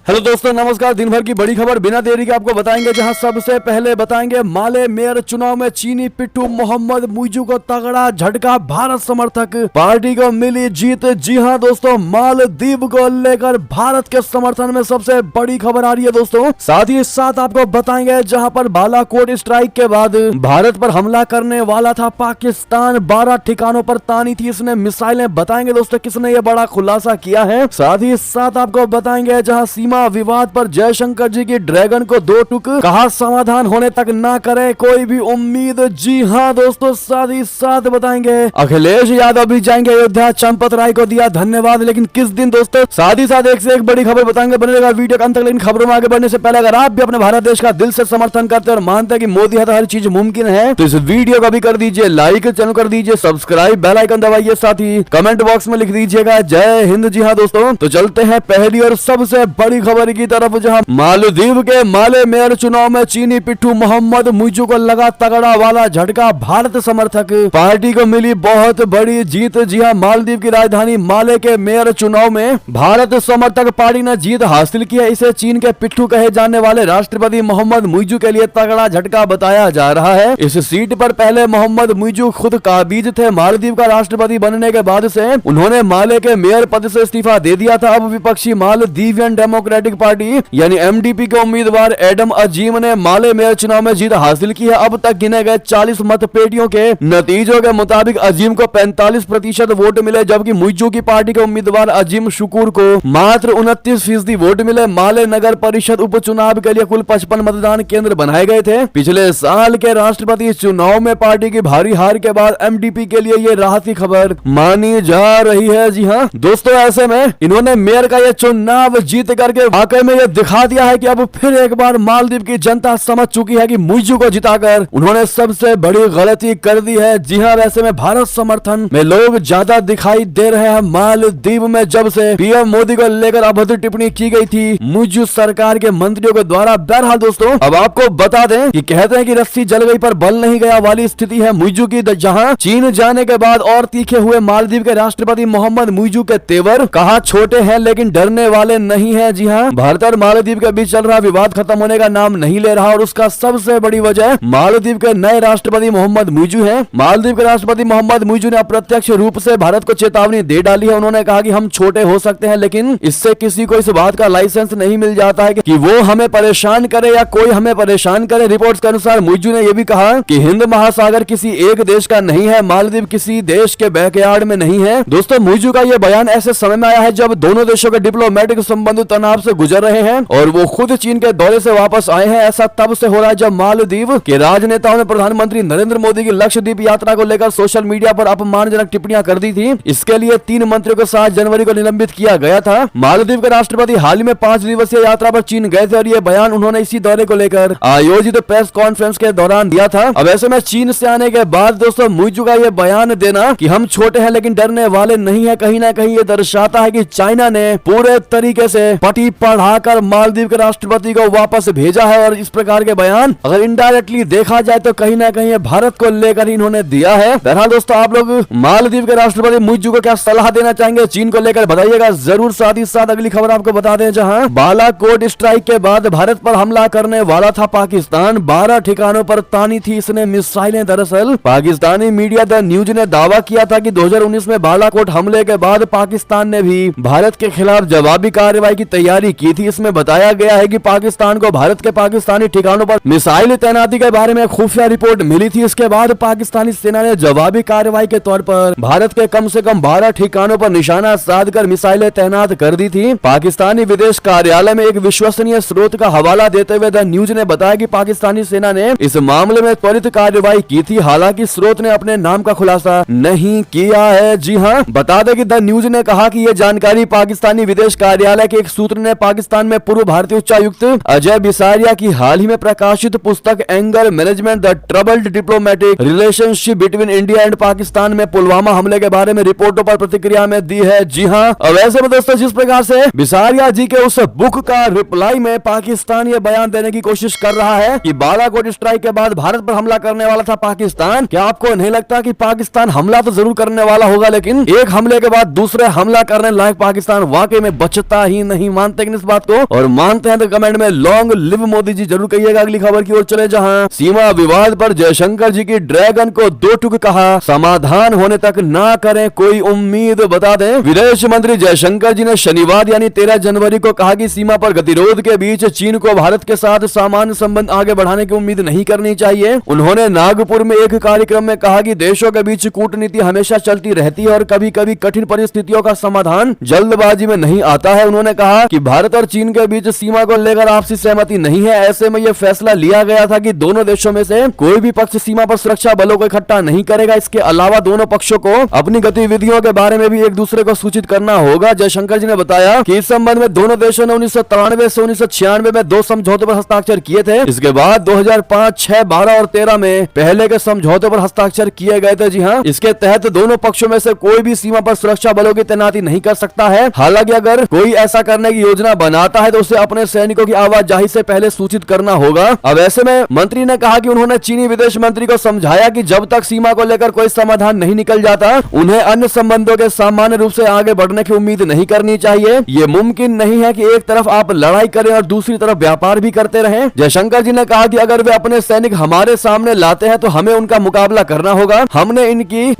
Hello दोस्तों, नमस्कार। दिन भर की बड़ी खबर बिना देरी के आपको बताएंगे, जहां सबसे पहले बताएंगे माले मेयर चुनाव में चीनी पिट्ठू मोहम्मद मुइजू को तगड़ा झटका, भारत समर्थक पार्टी को मिली जीत। जी हां दोस्तों, मालदीव को लेकर भारत के समर्थन में सबसे बड़ी खबर आ रही है दोस्तों। साथ ही साथ आपको बताएंगे जहां पर बालाकोट स्ट्राइक के बाद भारत पर हमला करने वाला था पाकिस्तान, 12 ठिकानों पर तानी थी इसने मिसाइलें। बताएंगे दोस्तों किसने ये बड़ा खुलासा किया है। साथ ही साथ आपको बताएंगे जहां सीमा विवाद पर जयशंकर जी की ड्रैगन को 2 टुक, कहा समाधान होने तक ना करे कोई भी उम्मीद। जी हां दोस्तों, साथ ही साथ बताएंगे अखिलेश यादव भी जाएंगे अयोध्या, चंपत राय को दिया धन्यवाद, लेकिन किस दिन दोस्तों। साथ ही साथ एक से एक बड़ी खबर बताएंगे, बने रहेगा वीडियो के अंत तक। लेकिन खबरों में आगे बढ़ने से पहले अगर आप भी अपने भारत देश का दिल से समर्थन करते हैं और मानते हैं कि मोदी है तो हर चीज मुमकिन है, तो इस वीडियो को भी कर दीजिए लाइक, चैनल कर दीजिए सब्सक्राइब, बेल आइकन दबाइए, साथ ही कमेंट बॉक्स में लिख दीजिएगा जय हिंद। जी हां दोस्तों, तो चलते हैं पहली और सबसे बड़ी खबर की तरफ, जहां मालदीव के माले मेयर चुनाव में चीनी पिट्ठू मोहम्मद मुइजू को लगा तगड़ा वाला झटका, भारत समर्थक पार्टी को मिली बहुत बड़ी जीत। जी हां, मालदीव की राजधानी माले के मेयर चुनाव में भारत समर्थक पार्टी ने जीत हासिल की है। इसे चीन के पिट्ठू कहे जाने वाले राष्ट्रपति मोहम्मद मुइजू के लिए तगड़ा झटका बताया जा रहा है। इस सीट पर पहले मोहम्मद मुइजू खुद काबिज थे। मालदीव का राष्ट्रपति बनने के बाद से उन्होंने माले के मेयर पद से इस्तीफा दे दिया था। अब विपक्षी मालदीवियन डेमोक्रेटिक पार्टी यानी एमडीपी के उम्मीदवार एडम अजीम ने माले मेयर चुनाव में जीत हासिल की है। अब तक गिने गए 40 मत पेटियों के नतीजों के मुताबिक अजीम को 45% वोट मिले, जबकि मुइजू की पार्टी के उम्मीदवार अजीम शुक्र को मात्र 29% वोट मिले। माले नगर परिषद उपचुनाव के लिए कुल 55 मतदान केंद्र बनाए गए थे। पिछले साल के राष्ट्रपति चुनाव में पार्टी की भारी हार के बाद एमडीपी के लिए ये राहत की खबर मानी जा रही है। जी हाँ दोस्तों, ऐसे में इन्होंने मेयर का ये चुनाव जीत करके वाकई में ये दिखा दिया है कि अब फिर एक बार मालदीव की जनता समझ चुकी है कि मुइजू को जिताकर उन्होंने सबसे बड़ी गलती कर दी है। जी हाँ, वैसे में भारत समर्थन में लोग ज्यादा दिखाई दे रहे हैं मालदीव में, जब से पीएम मोदी को लेकर अभद्र टिप्पणी की गई थी मुइजू सरकार के मंत्रियों के द्वारा। बहरहाल दोस्तों, अब आपको बता दें कि कहते हैं कि रस्सी जल गई पर बल नहीं गया वाली स्थिति है मुइजू की, जहां चीन जाने के बाद और तीखे हुए मालदीव के राष्ट्रपति मोहम्मद मुइजू के तेवर, कहा छोटे हैं लेकिन डरने वाले नहीं है। जी हाँ, भारत और मालदीव के बीच चल रहा विवाद खत्म होने का नाम नहीं ले रहा, और उसका सबसे बड़ी वजह मालदीव के नए राष्ट्रपति मोहम्मद मुइजू हैं। मालदीव के राष्ट्रपति मोहम्मद मुइजू ने अप्रत्यक्ष रूप से भारत को चेतावनी दे डाली है। उन्होंने कहा कि हम छोटे हो सकते हैं, लेकिन इससे किसी को इस बात का लाइसेंस नहीं मिल जाता है कि वो हमें परेशान करे या कोई हमें परेशान करे। रिपोर्ट्स के अनुसार मुइजू ने यह भी कहा कि हिंद महासागर किसी एक देश का नहीं है, मालदीव किसी देश के बैकयार्ड में नहीं है। दोस्तों, मुइजू का यह बयान ऐसे समय में आया है जब दोनों देशों के डिप्लोमेटिक संबंध तनाव से गुजर रहे हैं और वो खुद चीन के दौरे से वापस आए हैं। ऐसा तब से हो रहा है जब मालदीव के राजनेताओं ने प्रधानमंत्री नरेंद्र मोदी की लक्षद्वीप यात्रा को लेकर सोशल मीडिया पर अपमानजनक टिप्पणियां कर दी थी। इसके लिए 3 मंत्रियों को 7 जनवरी को निलंबित किया गया था। मालदीव के राष्ट्रपति हाल ही में 5 दिवसीय यात्रा पर चीन गए थे और ये बयान उन्होंने इसी दौरे को लेकर आयोजित प्रेस कॉन्फ्रेंस के दौरान दिया था। अब ऐसे में चीन से आने के बाद दोस्तों मुइजू का ये बयान देना कि हम छोटे हैं लेकिन डरने वाले नहीं है, कहीं ना कहीं ये दर्शाता है कि चाइना ने पूरे तरीके से पटी पढ़ाकर मालदीव के राष्ट्रपति को वापस भेजा है। और इस प्रकार के बयान अगर इनडायरेक्टली देखा जाए तो कहीं ना कहीं भारत को लेकर इन्होंने दिया है। बहरहाल दोस्तों, आप लोग मालदीव के राष्ट्रपति मुइजू को क्या सलाह देना चाहेंगे चीन को लेकर, बताइएगा जरूर। साथ ही साथ अगली खबर आपको बता दें, जहां बालाकोट स्ट्राइक के बाद भारत पर हमला करने वाला था पाकिस्तान, 12 ठिकानों पर तानी थी इसने मिसाइलें। दरअसल पाकिस्तानी मीडिया द न्यूज ने दावा किया था कि 2019 में बालाकोट हमले के बाद पाकिस्तान ने भी भारत के खिलाफ जवाबी कार्रवाई की तैयारी की थी। इसमें बताया गया है कि पाकिस्तान को भारत के पाकिस्तानी ठिकानों पर मिसाइल तैनाती के बारे में खुफिया रिपोर्ट मिली थी। इसके बाद पाकिस्तानी सेना ने जवाबी कार्रवाई के तौर पर भारत के कम से कम 12 ठिकानों पर निशाना साधकर मिसाइलें तैनात कर दी थी। पाकिस्तानी विदेश कार्यालय में एक विश्वसनीय स्रोत का हवाला देते हुए द न्यूज ने बताया कि पाकिस्तानी सेना ने इस मामले में त्वरित कार्रवाई की थी। हालांकि स्रोत ने अपने नाम का खुलासा नहीं किया है। जी हाँ, बता दें कि द न्यूज ने कहा कि यह जानकारी पाकिस्तानी विदेश कार्यालय के एक सूत्र ने पाकिस्तान में पूर्व भारतीय उच्चायुक्त अजय बिसारिया की हाल ही में प्रकाशित पुस्तक anger management the troubled diplomatic relationship between India and Pakistan में पुलवामा हमले के बारे में रिपोर्टों पर प्रतिक्रिया में दी है। जी हाँ, अब ऐसे में दोस्तों जिस प्रकार से बिसारिया जी के उस बुक का रिप्लाई में पाकिस्तान ये बयान देने की कोशिश कर रहा है कि बालाकोट स्ट्राइक के बाद भारत पर हमला करने वाला था पाकिस्तान, क्या आपको नहीं लगता कि पाकिस्तान हमला तो जरूर करने वाला होगा, लेकिन एक हमले के बाद दूसरे हमला करने लायक पाकिस्तान वाकई में बचता ही नहीं। मानते मानते हैं इस बात को, और मानते हैं तो कमेंट में लॉन्ग लिव मोदी जी जरूर कहिएगा। अगली खबर की ओर चले जहां सीमा विवाद पर जयशंकर जी की ड्रैगन को 2 टुक कहा, समाधान होने तक ना करें कोई उम्मीद। बता दें विदेश मंत्री जयशंकर जी ने शनिवार यानी 13 जनवरी को कहा कि सीमा पर गतिरोध के बीच चीन को भारत के साथ सामान्य संबंध आगे बढ़ाने की उम्मीद नहीं करनी चाहिए। उन्होंने नागपुर में एक कार्यक्रम में कहा कि देशों के बीच कूटनीति हमेशा चलती रहती है और कभी कभी कठिन परिस्थितियों का समाधान जल्दबाजी में नहीं आता है। उन्होंने कहा कि भारत और चीन के बीच सीमा को लेकर आपसी सहमति नहीं है, ऐसे में यह फैसला लिया गया था कि दोनों देशों में से कोई भी पक्ष सीमा पर सुरक्षा बलों को इकट्ठा नहीं करेगा। इसके अलावा दोनों पक्षों को अपनी गतिविधियों के बारे में भी एक दूसरे को सूचित करना होगा। जयशंकर जी ने बताया कि इस संबंध में दोनों देशों ने 1993 से 1996 में 2 समझौतों पर हस्ताक्षर किए थे। इसके बाद 2005, 6, 12 और 13 में पहले के समझौते पर हस्ताक्षर किए गए थे। जी हाँ, इसके तहत दोनों पक्षों में से कोई भी सीमा पर सुरक्षा बलों की तैनाती नहीं कर सकता है। हालांकि अगर कोई ऐसा करने की योजना बनाता है तो उसे अपने सैनिकों की आवाजाही से पहले सूचित करना होगा। अब ऐसे में मंत्री ने कहा कि उन्होंने चीनी विदेश मंत्री को समझाया कि जब तक सीमा को लेकर कोई समाधान नहीं निकल जाता उन्हें अन्य संबंधों के सामान्य रूप से आगे बढ़ने की उम्मीद नहीं करनी चाहिए। ये मुमकिन नहीं है कि एक तरफ आप लड़ाई करें और दूसरी तरफ व्यापार भी करते रहें। जयशंकर जी ने कहा कि अगर वे अपने सैनिक हमारे सामने लाते हैं तो हमें उनका मुकाबला करना होगा। हमने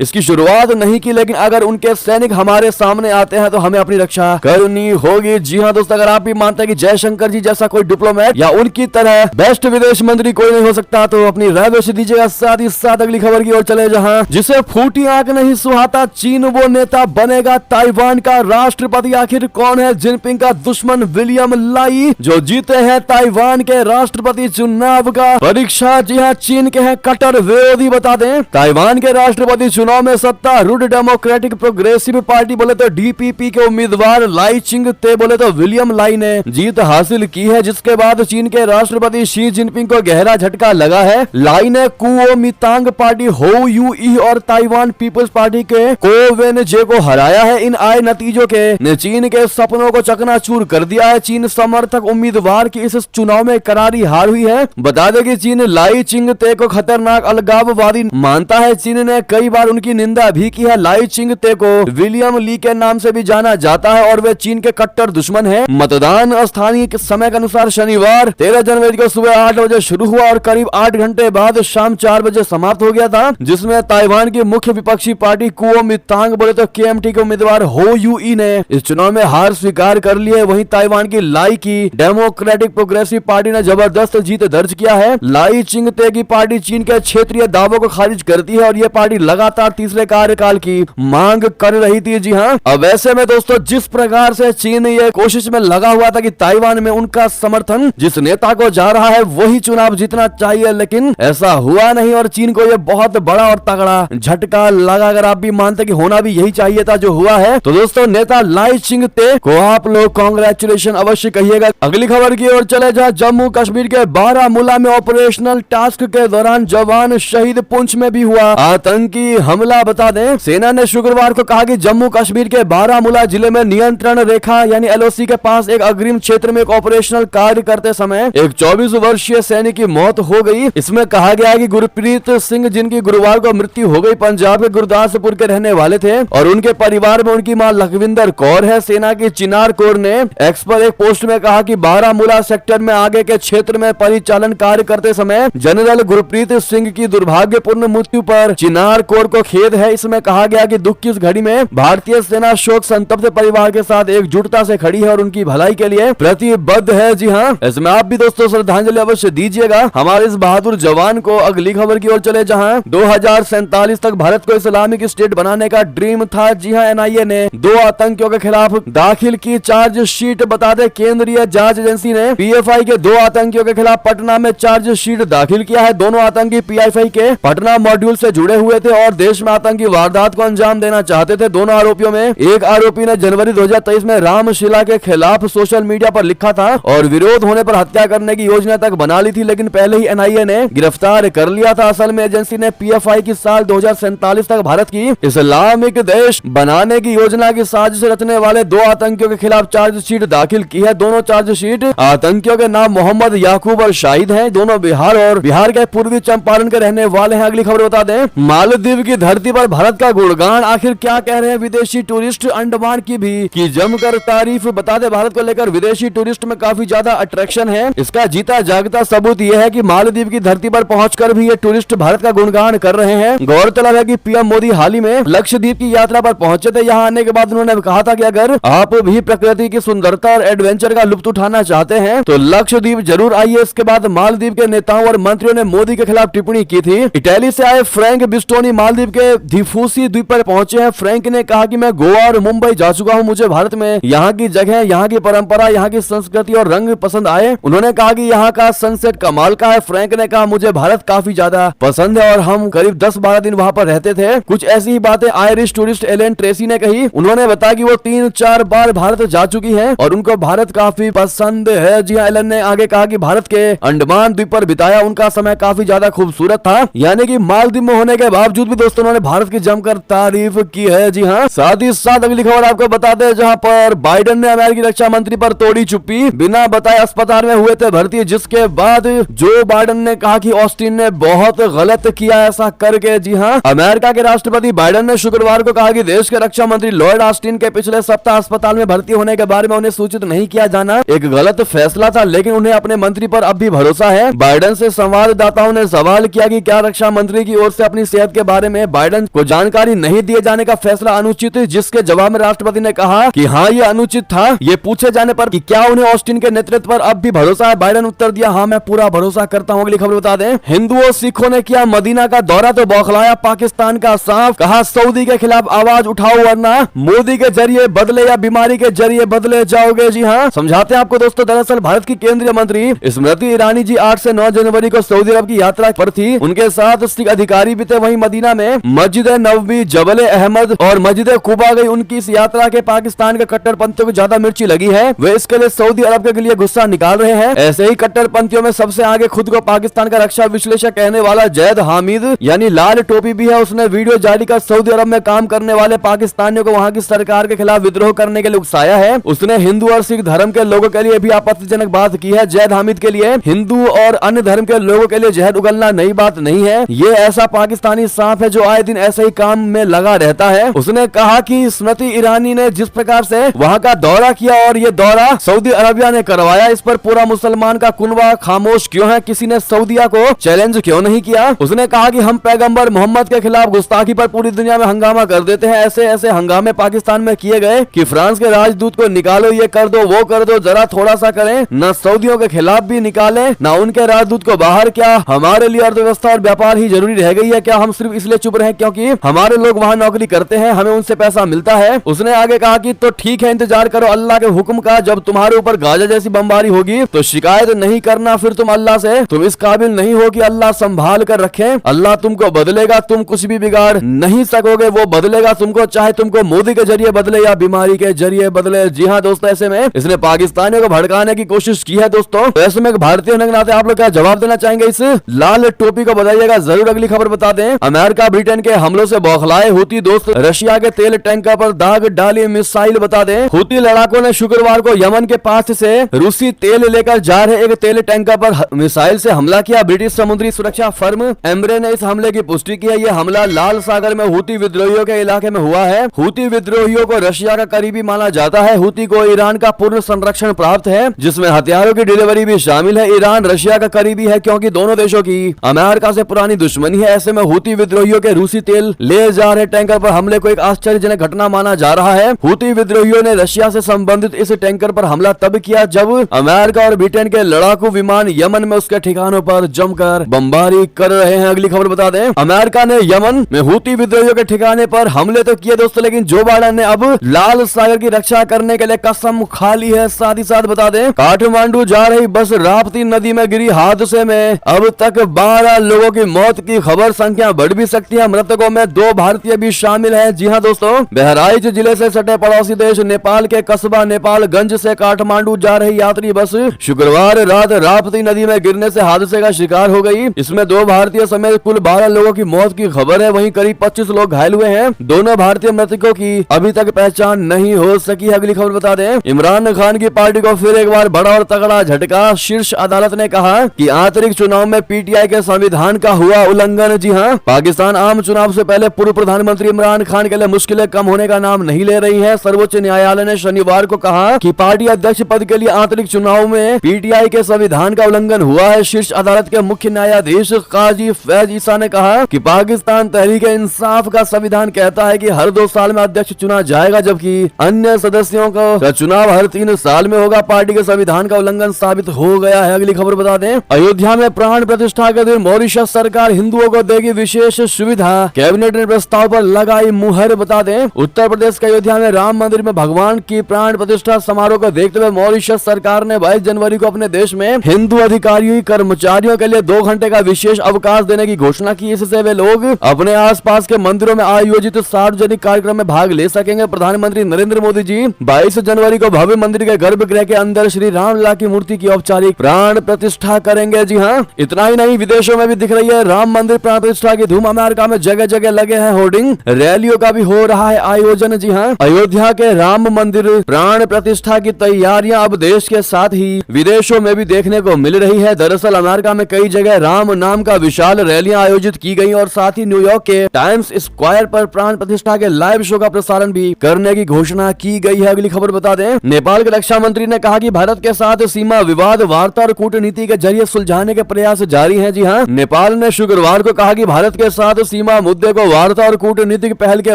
इसकी शुरुआत नहीं की, लेकिन अगर उनके सैनिक हमारे सामने आते हैं तो हमें अपनी रक्षा करनी होगी। जी हाँ दोस्तों, अगर आप भी मानते हैं कि जयशंकर जी जैसा कोई डिप्लोमेट या उनकी तरह बेस्ट विदेश मंत्री कोई नहीं हो सकता तो अपनी राय वैसे दीजिएगा। साथ ही साथ अगली खबर की ओर चले जहां जिसे फूटी आंख नहीं सुहाता चीन वो नेता बनेगा ताइवान का राष्ट्रपति। आखिर कौन है जिनपिंग का दुश्मन? विलियम लाई जो जीते हैं ताइवान के राष्ट्रपति चुनाव का परीक्षा। जी हाँ, चीन के हैं कट्टर विरोधी। बता दें ताइवान के राष्ट्रपति चुनाव में सत्तारूढ़ डेमोक्रेटिक प्रोग्रेसिव पार्टी बोले तो डीपीपी के उम्मीदवार लाई चिंग ते बोले तो विलियम लाई ने जीत हासिल की है, जिसके बाद चीन के राष्ट्रपति शी जिनपिंग को गहरा झटका लगा है। लाई ने कुओमितांग पार्टी हो यूई और ताइवान पीपल्स पार्टी के को वेन जे को हराया है। इन आए नतीजों के ने चीन के सपनों को चकनाचूर कर दिया है। चीन समर्थक उम्मीदवार की इस चुनाव में करारी हार हुई है। बता दें कि चीन लाई चिंग ते को खतरनाक अलगाववादी मानता है। चीन ने कई बार उनकी निंदा भी की है। लाई चिंग ते को विलियम ली के नाम से भी जाना जाता है और वे चीन के कट्टर दुश्मन है। मतदान स्थानीय समय के अनुसार शनिवार 13 जनवरी को सुबह 8 बजे शुरू हुआ और करीब 8 घंटे बाद शाम 4 बजे समाप्त हो गया था, जिसमें ताइवान की मुख्य विपक्षी पार्टी कुओमितांग बोले तो केएमटी के उम्मीदवार हो यूई ने इस चुनाव में हार स्वीकार कर ली है। वहीं ताइवान की लाई की डेमोक्रेटिक प्रोग्रेसिव पार्टी ने जबरदस्त जीत दर्ज किया है। लाई चिंग ते की पार्टी चीन के क्षेत्रीय दावों को खारिज करती है और ये पार्टी लगातार तीसरे कार्यकाल की मांग कर रही थी। जी हाँ, अब ऐसे में दोस्तों जिस प्रकार से चीन ये कोशिश में लगा हुआ था कि ताइवान में उनका समर्थन जिस नेता को जा रहा है वही चुनाव जीतना चाहिए, लेकिन ऐसा हुआ नहीं और चीन को ये बहुत बड़ा और तगड़ा झटका लगा। अगर आप भी मानते कि होना भी यही चाहिए था जो हुआ है, तो दोस्तों नेता लाई चिंग ते को आप लोग कांग्रेचुलेशन अवश्य कहिएगा। अगली खबर की ओर चले जहां जम्मू कश्मीर के बारामूला में ऑपरेशनल टास्क के दौरान जवान शहीद। पुंछ में भी हुआ आतंकी हमला। बता दें सेना ने शुक्रवार को कहा कि जम्मू कश्मीर के बारामूला जिले में नियंत्रण रेखा यानी एलओसी के पास एक अग्रिम क्षेत्र में एक ऑपरेशनल कार्य करते समय एक 24 वर्षीय सैनिक की मौत हो गई। इसमें कहा गया कि गुरप्रीत सिंह जिनकी गुरुवार को मृत्यु हो गई पंजाब के गुरदासपुर के रहने वाले थे और उनके परिवार में उनकी मां लखविंदर कौर है। सेना की चिनार कोर ने एक्स पर एक पोस्ट में कहा कि बारामूला सेक्टर में आगे के क्षेत्र में परिचालन कार्य करते समय जनरल गुरप्रीत सिंह की दुर्भाग्यपूर्ण मृत्यु पर चिनार कोर को खेद है। इसमें कहा गया कि दुख की इस घड़ी में भारतीय सेना शोक संतप्त परिवार के साथ एकजुटता से खड़ी है और उनकी भलाई के लिए प्रतिबद्ध है। जी हाँ, इसमें आप भी दोस्तों श्रद्धांजलि अवश्य दीजिएगा हमारे इस बहादुर जवान को। अगली खबर की ओर चले जहां 2047 तक भारत को इस्लामिक स्टेट बनाने का ड्रीम था। जी हाँ, एनआईए ने 2 आतंकियों के खिलाफ दाखिल की चार्जशीट। बता दें केंद्रीय जांच एजेंसी ने पीएफआई के 2 आतंकियों के खिलाफ पटना में चार्जशीट दाखिल किया है। दोनों आतंकी पीएफआई के पटना मॉड्यूल से जुड़े हुए थे और देश में आतंकी वारदात को अंजाम देना चाहते थे। दोनों आरोपियों में एक आरोपी ने जनवरी 2023 में रामशिला के खिलाफ सोशल मीडिया पर लिखा था और विरोध होने पर हत्या करने की योजना तक बना ली थी, लेकिन पहले ही एनआईए ने गिरफ्तार कर लिया था। असल में एजेंसी ने पीएफआई की साल 2047 तक भारत की इस्लामिक देश बनाने की योजना की साजिश रचने वाले 2 आतंकियों के खिलाफ चार्जशीट दाखिल की है। दोनों चार्जशीट आतंकियों के नाम मोहम्मद याकूब और शाहिद हैं। दोनों बिहार के पूर्वी चंपारण के रहने वाले हैं। अगली खबर बता दें मालदीव की धरती पर भारत का गुणगान। आखिर क्या कह रहे हैं विदेशी टूरिस्ट अंडमान की भी की जमकर तारीफ। बता दें साथ भारत को लेकर विदेशी टूरिस्ट में काफी ज्यादा अट्रैक्शन है। इसका जीता जागता सबूत यह है कि मालदीव की धरती पर पहुंचकर भी ये टूरिस्ट भारत का गुणगान कर रहे हैं। गौरतलब है कि पीएम मोदी हाल ही में लक्षद्वीप की यात्रा पर पहुंचे थे। यहाँ आने के बाद उन्होंने कहा था कि अगर आप भी प्रकृति की सुंदरता और एडवेंचर का लुत्फ उठाना चाहते हैं तो लक्षद्वीप जरूर आइए। इसके बाद मालदीव के नेताओं और मंत्रियों ने मोदी के खिलाफ टिप्पणी की थी। इटली से आए फ्रैंक बिस्टोनी मालदीव के दिफूसी द्वीप पर पहुंचे हैं। फ्रैंक ने कहा कि मैं गोवा और मुंबई जा चुका हूं, मुझे भारत में यहाँ की जगह, यहाँ की परंपरा, यहाँ की संस्कृति और रंग पसंद आए। उन्होंने कहा कि यहाँ का सनसेट कमाल का है। फ्रैंक ने कहा मुझे भारत काफी ज्यादा पसंद है और हम करीब 10-12 दिन वहाँ पर रहते थे। कुछ ऐसी ही बातें आयरिश टूरिस्ट एलेन ट्रेसी ने कही। उन्होंने बताया कि वो 3-4 बार भारत जा चुकी है और उनको भारत काफी पसंद है। जी हाँ, एलेन ने आगे कहा कि भारत के अंडमान द्वीप पर बिताया उनका समय काफी ज्यादा खूबसूरत था। यानी कि मालदीव में होने के बावजूद भी दोस्तों उन्होंने भारत की जमकर तारीफ की है। जी हाँ, साथ ही साथ अगली खबर आपको बताते हैं जहाँ पर बाइडेन ने अमेरिकी रक्षा मंत्री पर तोड़ी चुप्पी। बिना बताए अस्पताल में हुए थे भर्ती, जिसके बाद जो बाइडेन ने कहा कि ऑस्टिन ने बहुत गलत किया ऐसा करके। जी हाँ, अमेरिका के राष्ट्रपति बाइडेन ने शुक्रवार को कहा कि देश के रक्षा मंत्री लॉयड ऑस्टिन के पिछले सप्ताह अस्पताल में भर्ती होने के बारे में उन्हें सूचित नहीं किया जाना एक गलत फैसला था, लेकिन उन्हें अपने मंत्री पर अब भी भरोसा है। बाइडेन से संवाददाताओं ने सवाल किया कि क्या रक्षा मंत्री की ओर से अपनी सेहत के बारे में बाइडेन को जानकारी नहीं दिए जाने का फैसला अनुचित, जिसके जवाब में राष्ट्रपति ने कहा कि हाँ ये अनुचित था। ये पूछे जाने पर कि क्या उन्हें ऑस्टिन के नेतृत्व पर अब भी भरोसा है, बाइडेन उत्तर दिया हाँ मैं पूरा भरोसा करता हूँ। अगली खबर बता दें, हिंदुओं सिखों ने किया मदीना का दौरा तो बौखलाया पाकिस्तान का सांप, कहा सऊदी के खिलाफ आवाज उठाओ वरना मोदी के जरिए बदले या बीमारी के जरिए बदले जाओगे। जी हाँ, समझाते हैं आपको दोस्तों, दरअसल भारत की केंद्रीय मंत्री स्मृति ईरानी जी 8 से 9 जनवरी को सऊदी अरब की यात्रा पर थी। उनके साथ सिख अधिकारी भी थे। वहीं मदीना में मस्जिद नबवी, जबल अहमद और मस्जिद कुबा गई। उनकी इस यात्रा के पाकिस्तान के कट्टरपंथियों को ज्यादा मिर्ची लगी है। वे इसके लिए सऊदी अरब के लिए गुस्सा निकाल रहे हैं। ऐसे ही कट्टरपंथियों में सबसे आगे खुद को पाकिस्तान का रक्षा विश्लेषक कहने वाला जैद हामिद यानी लाल टोपी भी है। उसने वीडियो जारी कर सऊदी अरब में काम करने वाले पाकिस्तानियों को वहां की सरकार के खिलाफ विद्रोह करने के लिए उकसाया है। उसने हिंदू और सिख धर्म के लोगों के लिए भी आपत्तिजनक बात की है। जैद हामिद के लिए हिंदू और अन्य धर्म के लोगों के लिए जहर उगलना नई बात नहीं है। ये ऐसा पाकिस्तानी सांप है जो आए दिन ऐसे ही काम में लगा रहता है। उसने कहा कि स्मृति ईरानी ने जिस प्रकार से वहां का दौरा किया और ये दौरा सऊदी अरबिया ने करवाया, इस पर पूरा मुसलमान का कुनबा खामोश क्यों है, किसी ने सऊदिया को चैलेंज क्यों नहीं किया। उसने कहा कि हम पैगंबर मोहम्मद के खिलाफ गुस्ताखी पर पूरी दुनिया में हंगामा कर देते हैं। ऐसे ऐसे हंगामे पाकिस्तान में किए गए कि फ्रांस के राजदूत को निकालो, ये कर दो वो कर दो, जरा थोड़ा सा करें। न सऊदियों के खिलाफ भी निकाले न उनके राजदूत को बाहर। क्या हमारे लिए अर्थव्यवस्था और व्यापार ही जरूरी रह गई है क्या? हम सिर्फ इसलिए चुप रहे क्योंकि हमारे लोग वहाँ नौकरी करते हैं, हमें उनसे पैसा मिलता है। उसने आगे कहा कि तो ठीक है, इंतजार करो अल्लाह के हुक्म का। जब तुम्हारे ऊपर गाजा जैसी बमबारी होगी तो शिकायत नहीं करना फिर तुम अल्लाह से। तुम इस काबिल नहीं हो कि अल्लाह संभाल कर रखे। अल्लाह तुमको बदलेगा, तुम कुछ भी बिगाड़ नहीं सकोगे। वो बदलेगा तुमको, चाहे तुमको मोदी के जरिए बदले या बीमारी के जरिए बदले। जी हाँ दोस्तों, ऐसे में इसने पाकिस्तानियों को भड़काने की कोशिश की है। दोस्तों ऐसे में भारतीय होने के नाते आप लोग क्या जवाब देना चाहेंगे इस लाल टोपी को? बताइएगा जरूर। अगली खबर बता दें, अमेरिका ब्रिटेन के हमलों से बौखलाए हुती दोस्त रशिया के तेल टैंकर पर दाग डाली मिसाइल। बता दें, हुती लड़ाकों ने शुक्रवार को यमन के पास से रूसी तेल लेकर जा रहे एक तेल टैंकर पर मिसाइल से हमला किया। ब्रिटिश समुद्री सुरक्षा फर्म एम्ब्रे ने इस हमले की पुष्टि की है। यह हमला लाल सागर में हुती विद्रोहियों के इलाके में हुआ है। हुती विद्रोहियों को रशिया का करीबी माना जाता है। हुती को ईरान का पूर्ण संरक्षण प्राप्त है, जिसमें हथियारों की डिलीवरी भी शामिल है। ईरान रशिया का करीबी है क्योंकि दोनों देशों की अमेरिका से पुरानी दुश्मनी है। ऐसे में हुती विद्रोहियों के रूसी तेल ले जा रहे टैंकर पर हमले को एक आश्चर्यजनक घटना माना जा रहा है। हुती विद्रोहियों ने रशिया से संबंधित इस टैंकर पर हमला तब किया जब अमेरिका और ब्रिटेन के लड़ाकू विमान यमन में उसके ठिकानों पर जमकर बमबारी कर रहे हैं। अगली खबर बता दें, अमेरिका ने यमन में हुती विद्रोहियों के ठिकाने पर हमले तो किए दोस्तों, लेकिन जो बाइडेन ने अब लाल सागर की रक्षा करने के लिए कसम खा ली है। साथ ही साथ बता दें, काठमांडू जा रही बस राप्ती नदी में गिरी हादसे में अब तक 12 लोगों की मौत की खबर। संख्या बढ़ भी सकती है। मृतकों में 2 भारतीय भी शामिल हैं। जी हाँ दोस्तों, बहराइच जिले से सटे पड़ोसी देश नेपाल के कस्बा नेपालगंज से काठमांडू जा रही यात्री बस शुक्रवार रात राप्ती नदी में गिरने से हादसे का शिकार हो गई। इसमें 2 भारतीय समेत कुल 12 लोगों की मौत की खबर है। वहीं करीब 25 लोग घायल हुए हैं। दोनों भारतीय मृतकों की अभी तक पहचान नहीं हो सकी। अगली खबर बता दें, इमरान खान की पार्टी को फिर एक बार बड़ा और तगड़ा झटका। शीर्ष अदालत ने कहा कि आंतरिक चुनाव में पीटीआई के संविधान का हुआ उल्लंघन। जी हाँ, पाकिस्तान आम चुनाव से पहले पूर्व प्रधानमंत्री इमरान खान के लिए मुश्किलें कम होने का नाम नहीं ले रही है। सर्वोच्च न्यायालय ने शनिवार को कहा कि पार्टी अध्यक्ष पद के लिए आंतरिक चुनाव में पीटीआई के संविधान का उल्लंघन हुआ है। शीर्ष अदालत के मुख्य न्यायाधीश काजी फैज ईसा ने कहा कि पाकिस्तान तहरीक इंसाफ का संविधान कहता है कि हर 2 साल में अध्यक्ष चुना जाएगा, जबकि अन्य सदस्यों का चुनाव हर 3 साल में होगा। पार्टी के संविधान का उल्लंघन साबित हो गया है। अगली खबर बता दें, अयोध्या में प्राण प्रतिष्ठा के दिन मॉरिशस सरकार हिंदुओं को देगी विशेष सुविधा, कैबिनेट ने प्रस्ताव पर लगाई मुहर। बता दें, उत्तर प्रदेश के अयोध्या में राम मंदिर में भगवान की प्राण प्रतिष्ठा समारोह को देखते हुए मॉरिशस सरकार ने 22 जनवरी को अपने देश में हिंदू अधिकारियों कर्मचारियों के लिए 2 घंटे का विशेष अवकाश देने की घोषणा की। इससे वे लोग अपने आसपास के मंदिरों में आयोजित सार्वजनिक कार्यक्रम में भाग ले सकेंगे। प्रधानमंत्री नरेंद्र मोदी जी 22 जनवरी को भव्य मंदिर के गर्भगृह के अंदर श्री रामलला की मूर्ति की औपचारिक प्राण प्रतिष्ठा करेंगे। जी हाँ, इतना ही नहीं, विदेशों में भी दिख रही है राम मंदिर प्राण प्रतिष्ठा की धूम। अमेरिका में जगह जगह लगे हैं होर्डिंग, रैलियों का भी हो रहा है आयोजन। जी हाँ, अयोध्या के राम मंदिर प्राण प्रतिष्ठा की तैयारियां अब देश के साथ ही विदेशों में भी देखने को मिल रही है। दरअसल अमेरिका में कई जगह राम नाम का विशाल रैलियां आयोजित की गई और साथ ही न्यूयॉर्क के टाइम्स स्क्वायर पर प्राण प्रतिष्ठा के लाइव शो का प्रसारण भी करने की घोषणा की गई है। अगली खबर बता दें, नेपाल के रक्षा मंत्री ने कहा कि भारत के साथ सीमा विवाद वार्ता और कूटनीति के जरिए सुलझाने के प्रयास जारी हैं। जी हाँ, नेपाल ने शुक्रवार को कहा कि भारत के साथ सीमा मुद्दे को वार्ता और कूटनीतिक पहल के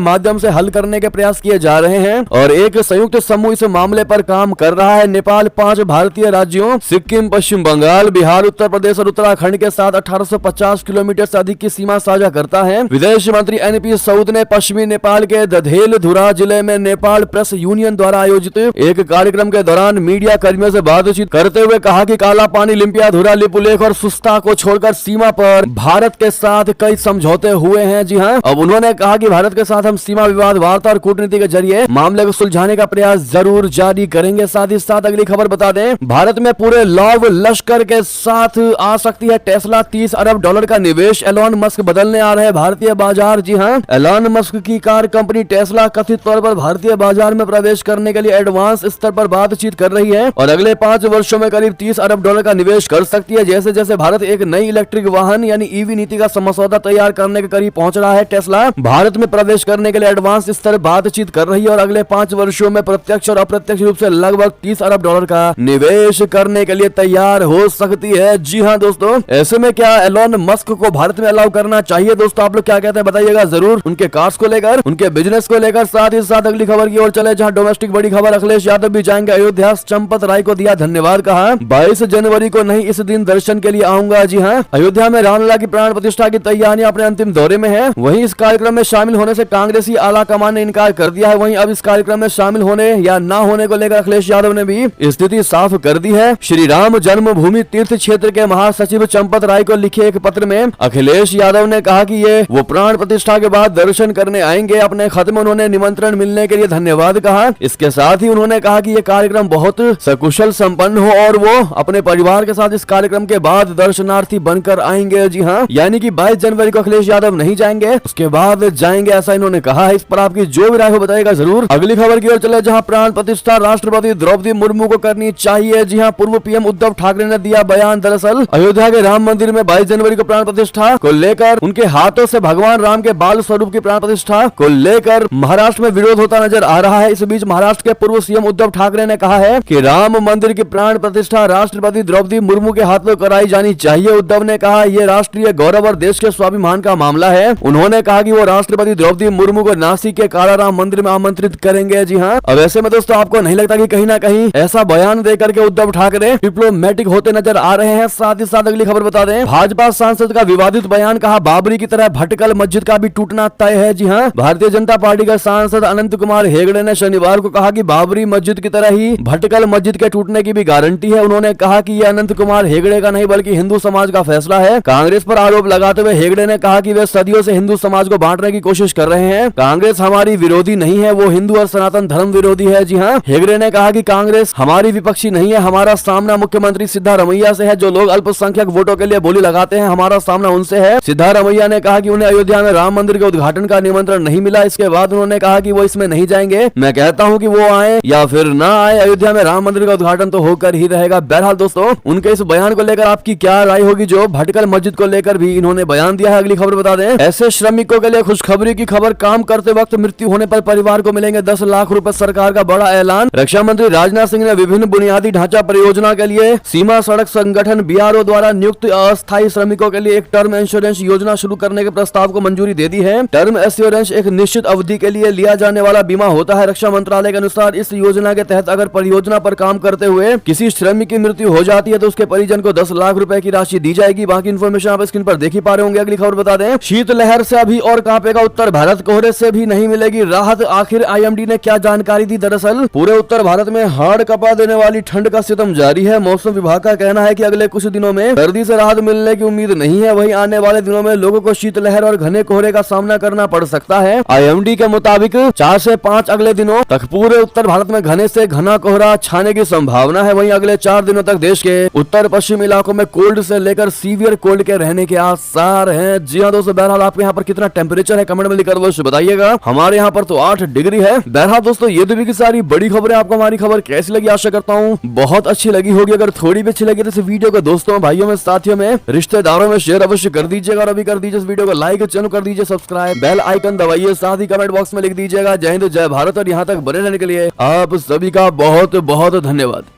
माध्यम से हल करने के प्रयास किए जा रहे हैं और एक संयुक्त समूह इस मामले पर काम कर रहा है। नेपाल 5 भारतीय राज्यों सिक्किम, पश्चिम बंगाल, बिहार, उत्तर प्रदेश और उत्तराखंड के साथ 1850 किलोमीटर से अधिक की सीमा साझा करता है। विदेश मंत्री एनपी सऊद ने पश्चिमी नेपाल के दधेलधुरा जिले में नेपाल प्रेस यूनियन द्वारा आयोजित एक कार्यक्रम के दौरान मीडिया कर्मियों से बातचीत करते हुए कहा कि काला पानी, लिम्पियाधुरा, लिपुलेख और सुस्ता को छोड़कर सीमा पर भारत के साथ कई समझौते हुए हैं। जी हाँ, अब उन्होंने कहा कि भारत के साथ हम सीमा विवाद वार्ता और कूटनीति के जरिए मामले को सुलझाने का प्रयास जरूर जारी करेंगे। साथ ही साथ अगली खबर बता दें, भारत में पूरे लौह लश्कर के साथ आ सकती है टेस्ला। $30 अरब का निवेश, एलोन मस्क बदलने आ रहे हैं भारतीय बाजार। जी हाँ, एलोन मस्क की कार कंपनी टेस्ला कथित तौर पर भारतीय बाजार में प्रवेश करने के लिए एडवांस स्तर पर बातचीत कर रही है और अगले 5 वर्षों में करीब $30 अरब का निवेश कर सकती है। जैसे जैसे भारत एक नई इलेक्ट्रिक वाहन यानी ईवी नीति का मसौदा तैयार करने के करीब पहुंच रहा है, टेस्ला भारत में प्रवेश करने के लिए एडवांस स्तर बातचीत कर रही है और अगले 5 वर्षों में प्रत्यक्ष और अप्रत्यक्ष रूप से लगभग $30 अरब का निवेश करने के लिए तैयार हो सकती है। जी हाँ दोस्तों, ऐसे में क्या एलोन मस्क को भारत में अलाउ करना चाहिए? दोस्तों आप लोग क्या कहते हैं बताइएगा जरूर, उनके कार्स को लेकर, उनके बिजनेस को लेकर। साथ ही साथ अगली खबर की ओर चले, जहां डोमेस्टिक बड़ी खबर, अखिलेश यादव भी जाएंगे अयोध्या, चंपत राय को दिया धन्यवाद, कहा 22 जनवरी को नहीं इस दिन दर्शन के लिए आऊंगा। जी हाँ, अयोध्या में रामलला की प्राण प्रतिष्ठा की तैयारियां अपने अंतिम दौरे में है। वहीं इस कार्यक्रम में शामिल होने से कांग्रेसी आला कमान ने इनकार कर दिया है। वहीं अब इस कार्यक्रम में शामिल होने या न होने को लेकर अखिलेश यादव ने भी स्थिति साफ कर दी है। श्री राम जन्मभूमि तीर्थ क्षेत्र के महासचिव चंपत राय को लिखे एक पत्र में अखिलेश यादव ने कहा कि ये वो प्राण प्रतिष्ठा के बाद दर्शन करने आएंगे। अपने खत में उन्होंने निमंत्रण मिलने के लिए धन्यवाद कहा। इसके साथ ही उन्होंने कहा कि ये कार्यक्रम बहुत सकुशल संपन्न हो और वो अपने परिवार के साथ इस कार्यक्रम के बाद दर्शनार्थी बनकर आएंगे। जी हाँ, यानी कि 22 जनवरी को अखिलेश यादव नहीं जाएंगे, उसके बाद जाएंगे, ऐसा इन्होंने कहा है। इस पर आपकी जो भी राय हो बताइएगा जरूर। अगली खबर की ओर चले, जहां प्राण प्रतिष्ठा राष्ट्रपति द्रौपदी मुर्मू को करनी चाहिए। जी हाँ, पूर्व पीएम उद्धव ठाकरे ने दिया बयान। दरअसल अयोध्या के राम मंदिर में 22 जनवरी को प्राण प्रतिष्ठा को लेकर उनके हाथों से भगवान राम के बाल स्वरूप की प्राण प्रतिष्ठा को लेकर महाराष्ट्र में विरोध होता नजर आ रहा है। इस बीच महाराष्ट्र के पूर्व सीएम उद्धव ठाकरे ने कहा है कि राम मंदिर की प्राण प्रतिष्ठा राष्ट्रपति द्रौपदी मुर्मू के हाथों कराई जानी चाहिए। उद्धव ने कहा यह राष्ट्रीय गौरव और देश के स्वाभिमान का मामला है। उन्होंने कहा कि वो राष्ट्रपति द्रौपदी मुर्मू को नासिक के कालाराम मंदिर में आमंत्रित करेंगे। जी हाँ, अब ऐसे में दोस्तों आपको नहीं लगता कि कहीं ना कहीं ऐसा बयान देकर के उद्धव ठाकरे डिप्लोमेटिक होते नजर आ रहे हैं? साथ ही साथ अगली खबर बता दें, भाजपा सांसद का विवादित बयान, कहा बाबरी की तरह भटकल मस्जिद का भी टूटना तय है। जी हाँ, भारतीय जनता पार्टी का सांसद अनंत कुमार हेगड़े ने शनिवार को कहा कि बाबरी मस्जिद की तरह ही भटकल मस्जिद के टूटने की भी गारंटी है। उन्होंने कहा कि यह अनंत कुमार हेगड़े का नहीं बल्कि हिंदू समाज का फैसला है। कांग्रेस पर आरोप लगाते हुए हेगड़े ने कहा कि वे सदियों से हिंदू समाज को बांटने की कोशिश कर रहे हैं। कांग्रेस हमारी विरोधी नहीं है, वो हिंदू और सनातन धर्म विरोधी है। जी हाँ, हेगड़े ने कहा कि कांग्रेस हमारी विपक्षी नहीं है, हमारा सामना मुख्यमंत्री सिद्धारमैया से है। जो लोग अल्पसंख्यक वोटों के लिए बोली लगाते हैं, हमारा सामना उनसे है। सिद्धारमैया ने कहा कि उन्हें अयोध्या में राम मंदिर के उद्घाटन का निमंत्रण नहीं मिला। इसके बाद उन्होंने कहा कि वो इसमें नहीं जाएंगे। मैं कहता हूं कि वो आए या फिर ना आए, अयोध्या में राम मंदिर का उद्घाटन तो होकर ही रहेगा। बहरहाल दोस्तों, उनके इस बयान को लेकर आपकी क्या राय होगी जो भटकल मस्जिद को लेकर भी इन्होंने बयान दिया है? अगली खबर बता दें, ऐसे श्रमिकों के लिए खुशखबरी की खबर, काम करते वक्त मृत्यु होने पर परिवार को मिलेंगे 10 लाख रुपए। सरकार का बड़ा बड़ा ऐलान। रक्षा मंत्री राजनाथ सिंह ने विभिन्न बुनियादी ढांचा परियोजना के लिए सीमा सड़क संगठन बीआरओ द्वारा नियुक्त अस्थायी श्रमिकों के लिए एक टर्म इंश्योरेंस योजना शुरू करने के प्रस्ताव को मंजूरी दे दी है। टर्म इंश्योरेंस एक निश्चित अवधि के लिए लिया जाने वाला बीमा होता है। रक्षा मंत्रालय के अनुसार इस योजना के तहत अगर परियोजना पर काम करते हुए किसी श्रमिक की मृत्यु हो जाती है तो उसके परिजन को 10 लाख रुपए की राशि दी जाएगी। बाकी इन्फॉर्मेशन आप स्क्रीन पर देख ही पा रहे होंगे। अगली खबर बता दें, शीतलहर से अभी और कांपेगा उत्तर भारत, कोहरे से भी नहीं मिलेगी राहत। आखिर आईएमडी ने क्या जानकारी दी? दरअसल पूरे उत्तर भारत में हाड़ कपा देने वाली ठंड का सितम जारी है। मौसम विभाग का कहना है कि अगले कुछ दिनों में सर्दी से राहत मिलने की उम्मीद नहीं है। वहीं आने वाले दिनों में लोगों को शीतलहर और घने कोहरे का सामना करना पड़ सकता है। आईएमडी के मुताबिक 4 से 5 अगले दिनों तक पूरे उत्तर भारत में घने से घना कोहरा छाने की संभावना है। वहीं अगले 4 दिनों तक देश के उत्तर पश्चिम इलाकों में कोल्ड से लेकर सीवियर कोल्ड के रहने के आसार हैं। जी हाँ दोस्तों, बहरहाल आपके यहाँ पर कितना टेम्परेचर है कमेंट में लिखकर अवश्य बताइएगा। हमारे यहाँ पर तो 8 डिग्री है। बहरहाल दोस्तों, ये तो की सारी बड़ी खबरें। आपको हमारी खबर कैसी लगी? आशा करता हूँ बहुत अच्छी लगी होगी। अगर थोड़ी भी अच्छी लगी तो इस वीडियो को दोस्तों, भाइयों में, साथियों में, रिश्तेदारों में शेयर अवश्य कर दीजिएगा। और अभी कर दीजिए इस वीडियो को लाइक, चैनल कर दीजिए सब्सक्राइब, बेल आइकन दबाइए, साथ ही कमेंट बॉक्स में लिख दीजिएगा जय हिंद जय भारत। और यहाँ तक बने रहने के लिए आप सभी का बहुत बहुत धन्यवाद।